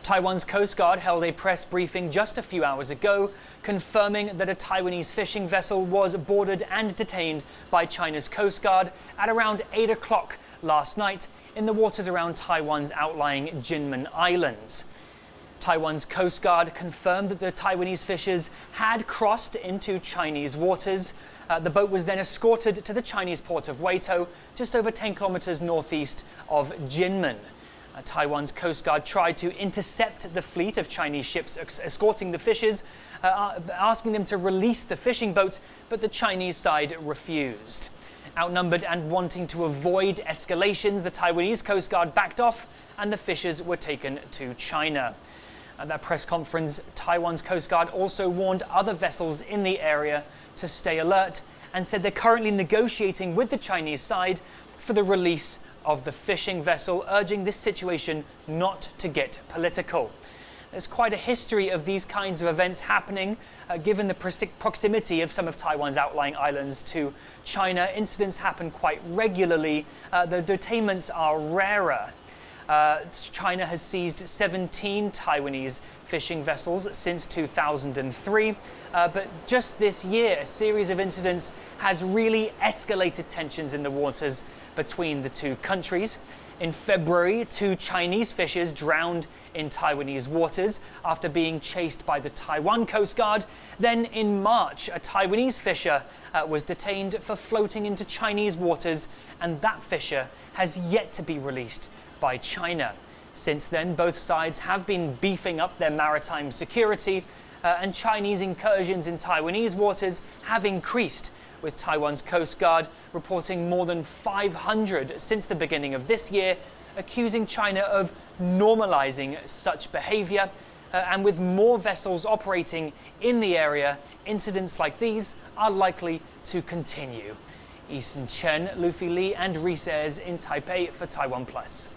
Taiwan's Coast Guard held a press briefing just a few hours ago, confirming that a Taiwanese fishing vessel was boarded and detained by China's Coast Guard at around 8 o'clock last night in the waters around Taiwan's outlying Jinmen Islands. Taiwan's Coast Guard confirmed that the Taiwanese fishers had crossed into Chinese waters. The boat was then escorted to the Chinese port of Weito, just over 10 kilometers northeast of Jinmen. Taiwan's Coast Guard tried to intercept the fleet of Chinese ships escorting the fishers, asking them to release the fishing boat, but the Chinese side refused. Outnumbered and wanting to avoid escalations, the Taiwanese Coast Guard backed off and the fishers were taken to China. At that press conference, Taiwan's Coast Guard also warned other vessels in the area to stay alert and said they're currently negotiating with the Chinese side for the release of the fishing vessel, urging this situation not to get political. There's quite a history of these kinds of events happening, given the proximity of some of Taiwan's outlying islands to China. Incidents happen quite regularly. The detainments are rarer. China has seized 17 Taiwanese fishing vessels since 2003, but just this year, a series of incidents has really escalated tensions in the waters between the two countries. In February, 2 Chinese fishers drowned in Taiwanese waters after being chased by the Taiwan Coast Guard. Then in March, a Taiwanese fisher was detained for floating into Chinese waters, and that fisher has yet to be released by China. Since then, both sides have been beefing up their maritime security, and Chinese incursions in Taiwanese waters have increased, with Taiwan's Coast Guard reporting more than 500 since the beginning of this year, accusing China of normalizing such behavior. And with more vessels operating in the area, incidents like these are likely to continue. Eason, Chen, Luffy, Lee and Reece in Taipei for TaiwanPlus.